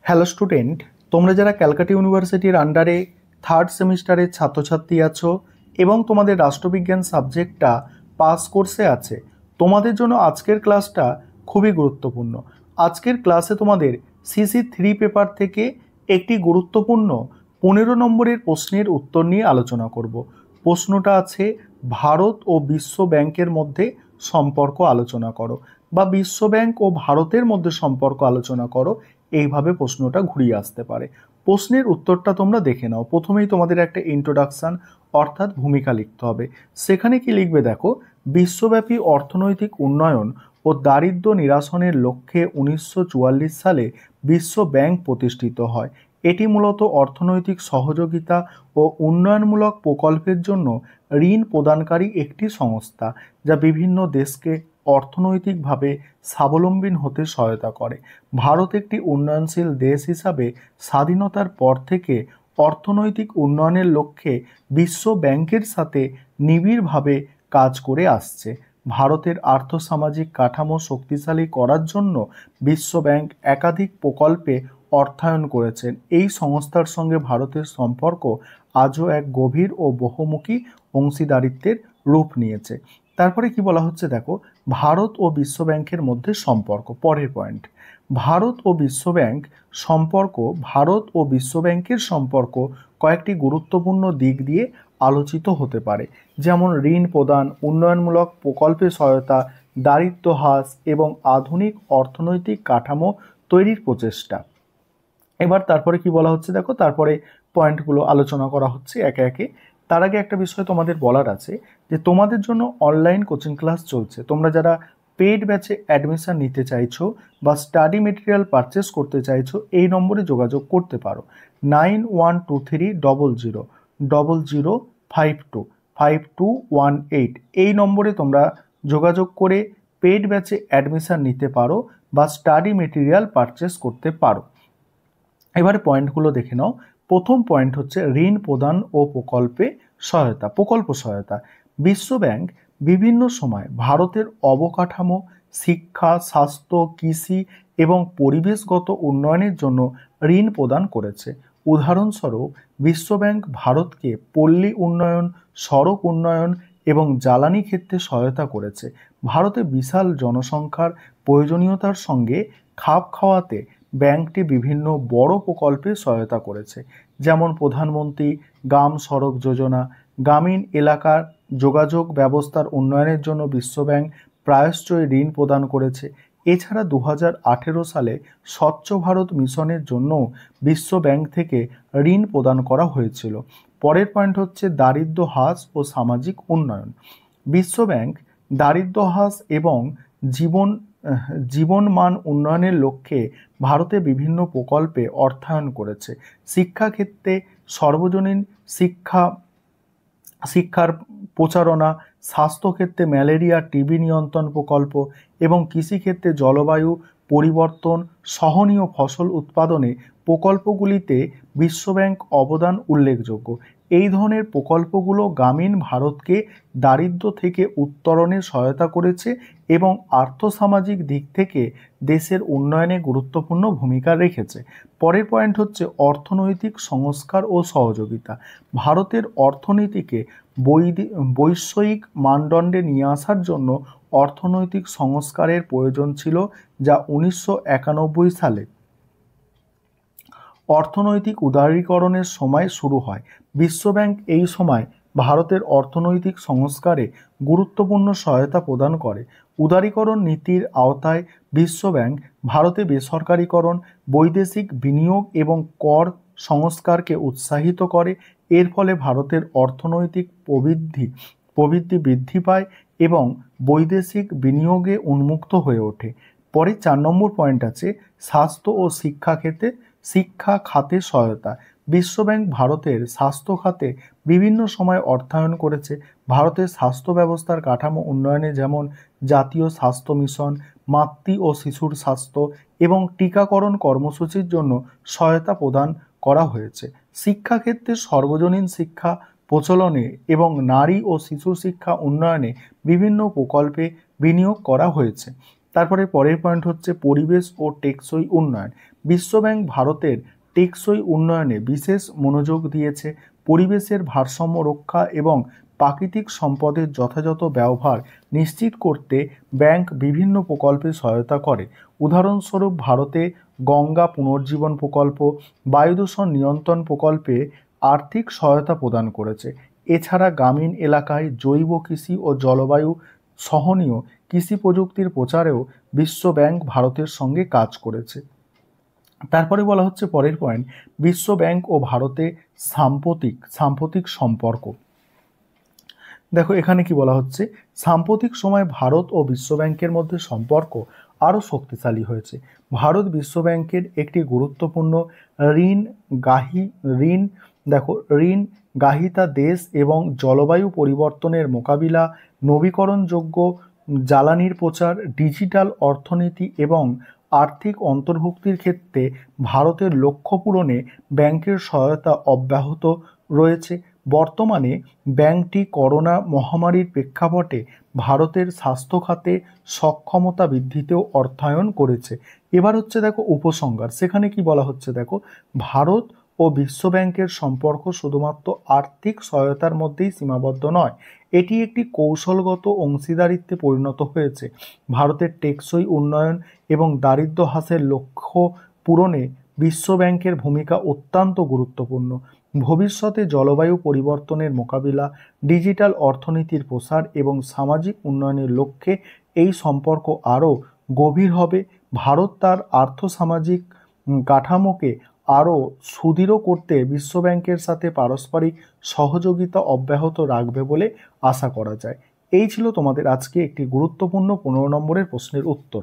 Hello student, তোমরা যারা ক্যালকাটা ইউনিভার্সিটির আন্ডারে থার্ড সেমিস্টারের ছাত্রছাত্রী আছো এবং তোমাদের রাষ্ট্রবিজ্ঞান সাবজেক্টটা পাস কোর্সে আছে, তোমাদের জন্য আজকের ক্লাসটা খুবই গুরুত্বপূর্ণ। আজকের ক্লাসে তোমাদের CC3 পেপার থেকে একটি গুরুত্বপূর্ণ 15 নম্বরের প্রশ্নের উত্তর নিয়ে আলোচনা করব। প্রশ্নটা আছে, ভারত ও বিশ্ব ব্যাংকের মধ্যে সম্পর্ক আলোচনা করো, বা বিশ্ব ব্যাংক ও ভারতের মধ্যে সম্পর্ক আলোচনা করো, এইভাবে প্রশ্নটা ঘুরিয়ে আসতে পারে। প্রশ্নের উত্তরটা তোমরা দেখে নাও। প্রথমেই তোমাদের একটা ইন্ট্রোডাকশন অর্থাৎ ভূমিকা লিখতে হবে। সেখানে কি লিখবে দেখো, বিশ্বব্যাপী অর্থনৈতিক উন্নয়ন ও দারিদ্র্য নিরসনের লক্ষ্যে 1944 সালে বিশ্ব ব্যাংক প্রতিষ্ঠিত হয়। এটি মূলত অর্থনৈতিক সহযোগিতা ও উন্নয়নমূলক প্রকল্পের জন্য ঋণ প্রদানকারী একটি সংস্থা, যা বিভিন্ন দেশকে অর্থনৈতিকভাবে স্বাবলম্বী হতে সহায়তা করে। ভারত একটি উন্নয়নশীল দেশ হিসাবে স্বাধীনতার পর থেকে অর্থনৈতিক উন্নয়নের লক্ষ্যে বিশ্ব ব্যাংকের সাথে নিবিড়ভাবে কাজ করে আসছে। ভারতের আর্থসামাজিক কাঠামো শক্তিশালী করার জন্য বিশ্ব ব্যাংক একাধিক প্রকল্পে অর্থায়ন করেছেন। এই সংস্থার সঙ্গে ভারতের সম্পর্ক আজও এক গভীর ও বহুমুখী অংশীদারিত্বের রূপ নিয়েছে। তারপরে কি বলা হচ্ছে দেখো, ভারত ও বিশ্ব ব্যাংকের মধ্যে সম্পর্ক। পরের পয়েন্ট, ভারত ও বিশ্ব ব্যাংকের সম্পর্ক কয়েকটি গুরুত্বপূর্ণ দিক দিয়ে আলোচিত হতে পারে, যেমন ঋণ প্রদান, উন্নয়নমূলক প্রকল্পে সহায়তা, দারিদ্র্য হ্রাস এবং আধুনিক অর্থনৈতিক কাঠামো তৈরির প্রচেষ্টা। এবার তারপরে কি বলা হচ্ছে দেখো, তারপরে পয়েন্টগুলো আলোচনা করা হচ্ছে একে একে। তার আগে একটা বিষয় তোমাদের বলার আছে, যে তোমাদের জন্য অনলাইন কোচিং ক্লাস চলছে। তোমরা যারা পেইড ব্যাচে অ্যাডমিশন নিতে চাইছো বা স্টাডি মেটেরিয়াল পারচেস করতে চাইছো, এই নম্বরে যোগাযোগ করতে পারো। 91230000525218 এই নম্বরে তোমরা যোগাযোগ করে পেইড ব্যাচে অ্যাডমিশন নিতে পারো বা স্টাডি মেটেরিয়াল পারচেস করতে পারো। এবারে পয়েন্টগুলো দেখে নাও। প্রথম পয়েন্ট হচ্ছে ঋণ প্রদান ও প্রকল্প সহায়তা। বিশ্ব ব্যাংক বিভিন্ন সময় ভারতের অবকাঠামো, শিক্ষা, স্বাস্থ্য, কৃষি এবং পরিবেশগত উন্নয়নের জন্য ঋণ প্রদান করেছে। উদাহরণস্বরূপ, বিশ্ব ব্যাংক ভারতকে পল্লী উন্নয়ন, সড়ক উন্নয়ন এবং জ্বালানি ক্ষেত্রে সহায়তা করেছে। ভারতে বিশাল জনসংখ্যার প্রয়োজনীয়তার সঙ্গে খাপ খাওয়াতে ব্যাংকটি বিভিন্ন বড় প্রকল্পে সহায়তা করেছে, যেমন প্রধানমন্ত্রী গ্রাম সড়ক যোজনা। গ্রামীণ এলাকার যোগাযোগ ব্যবস্থার উন্নয়নের জন্য বিশ্ব ব্যাংক প্রায়শই ঋণ প্রদান করেছে। এছাড়া 2018 সালে স্বচ্ছ ভারত মিশনের জন্য বিশ্ব ব্যাংক থেকে ঋণ প্রদান করা হয়েছিল। পরের পয়েন্ট হচ্ছে দারিদ্র্য হ্রাস ও সামাজিক উন্নয়ন। বিশ্ব ব্যাংক দারিদ্র্য হ্রাস এবং জীবনমান উন্নয়নের লক্ষ্যে ভারতে বিভিন্ন প্রকল্পে অর্থায়ন করেছে। শিক্ষাক্ষেত্রে সর্বজনীন শিক্ষার প্রচারণা, স্বাস্থ্যক্ষেত্রে ম্যালেরিয়া টিবি নিয়ন্ত্রণ প্রকল্প এবং কৃষিক্ষেত্রে জলবায়ু পরিবর্তন সহনীয় ফসল উৎপাদনে প্রকল্পগুলিতে বিশ্ব ব্যাংক অবদান উল্লেখযোগ্য। এই ধরনের প্রকল্পগুলো গ্রামীণ ভারতকে দারিদ্র্য থেকে উত্তরণে সহায়তা করেছে এবং আর্থসামাজিক দিক থেকে দেশের উন্নয়নে গুরুত্বপূর্ণ ভূমিকা রেখেছে। পরের পয়েন্ট হচ্ছে অর্থনৈতিক সংস্কার ও সহযোগিতা। ভারতের অর্থনীতিকে বৈষয়িক মানদণ্ডে নিয়ে আসার জন্য অর্থনৈতিক সংস্কারের প্রয়োজন ছিল, যা 1991 সালে অর্থনৈতিক উদারীকরণের সময় শুরু হয়। বিশ্ব ব্যাংক এই সময় ভারতের অর্থনৈতিক সংস্কারে গুরুত্বপূর্ণ সহায়তা প্রদান করে। উদারীকরণ নীতির আওতায় বিশ্ব ব্যাংক ভারতে বেসরকারীকরণ, বৈদেশিক বিনিয়োগ এবং কর সংস্কারকে উৎসাহিত করে। এর ফলে ভারতের অর্থনৈতিক প্রবৃদ্ধি বৃদ্ধি পায় এবং বৈদেশিক বিনিয়োগে উন্মুক্ত হয়ে ওঠে। পরে 4 নম্বর পয়েন্ট আছে স্বাস্থ্য ও শিক্ষা খাতে সহায়তা। বিশ্ব ব্যাংক ভারতের স্বাস্থ্য খাতে বিভিন্ন সময় অর্থায়ন করেছে। ভারতের স্বাস্থ্য ব্যবস্থার কাঠামো উন্নয়নে যেমন জাতীয় স্বাস্থ্য মিশন, মাতৃ ও শিশুর স্বাস্থ্য এবং টিকাকরণ কর্মসূচির জন্য সহায়তা প্রদান করা হয়েছে। শিক্ষাক্ষেত্রে সর্বজনীন শিক্ষা প্রচলনে এবং নারী ও শিশু শিক্ষা উন্নয়নে বিভিন্ন প্রকল্পে বিনিয়োগ করা হয়েছে। তারপরে পরের পয়েন্ট হচ্ছে পরিবেশ ও টেকসই উন্নয়ন। বিশ্বব্যাংক ভারতের টেকসই উন্নয়নে বিশেষ মনোযোগ দিয়েছে। পরিবেশের ভারসাম্য রক্ষা এবং প্রাকৃতিক সম্পদের যথাযথ ব্যবহার নিশ্চিত করতে ব্যাংক বিভিন্ন প্রকল্পে সহায়তা করে। উদাহরণস্বরূপ ভারতে গঙ্গা পুনর্জীবন প্রকল্প, বায়ুদূষণ নিয়ন্ত্রণ প্রকল্পে আর্থিক সহায়তা প্রদান করেছে। এছাড়া গ্রামীণ এলাকায় জৈব কৃষি ও জলবায়ু সহনীয় কৃষি প্রযুক্তির প্রচারেও বিশ্ব ব্যাংক ভারতের সঙ্গে কাজ করেছে। তারপরে বলা হচ্ছে পরের পয়েন্ট, বিশ্ব ব্যাংক ও ভারতে সাম্প্রতিক সম্পর্ক। দেখো এখানে কি বলা হচ্ছে, সাম্প্রতিক সময়ে ভারত ও বিশ্ব ব্যাংকের মধ্যে সম্পর্ক আরও শক্তিশালী হয়েছে। ভারত বিশ্ব ব্যাংকের একটি গুরুত্বপূর্ণ ঋণ গ্রাহিতা দেশ এবং জলবায়ু পরিবর্তনের মোকাবিলা, নবীকরণযোগ্য জ্বালানির প্রচার, ডিজিটাল অর্থনীতি এবং আর্থিক অন্তর্ভুক্তির ক্ষেত্রে ভারতের লক্ষ্য পূরণে ব্যাংকের সহায়তা অব্যাহত রয়েছে। বর্তমানে ব্যাংকটি করোনা মহামারীর প্রেক্ষাপটে ভারতের স্বাস্থ্য খাতে সক্ষমতা বৃদ্ধিতেও অর্থায়ন করেছে। এবার হচ্ছে দেখো উপসংহার, সেখানে কি বলা হচ্ছে দেখো, ভারত ও বিশ্ব ব্যাংকের সম্পর্ক শুধুমাত্র আর্থিক সহায়তার মধ্যেই সীমাবদ্ধ নয়, এটি একটি কৌশলগত অংশীদারিত্বে পরিণত হয়েছে। ভারতের টেকসই উন্নয়ন এবং দারিদ্র্য হ্রাসের লক্ষ্য পূরণে বিশ্ব ব্যাংকের ভূমিকা অত্যন্ত গুরুত্বপূর্ণ। ভবিষ্যতে জলবায়ু পরিবর্তনের মোকাবিলা, ডিজিটাল অর্থনীতির প্রসার এবং সামাজিক উন্নয়নের লক্ষ্যে এই সম্পর্ক আরও গভীর হবে। ভারত তার আর্থসামাজিক কাঠামোকে আরও সুদৃঢ় করতে বিশ্ব ব্যাংকের সাথে পারস্পরিক সহযোগিতা অব্যাহত রাখবে বলে আশা করা যায়। এই ছিল তোমাদের আজকে একটি গুরুত্বপূর্ণ 15 নম্বরের প্রশ্নের উত্তর।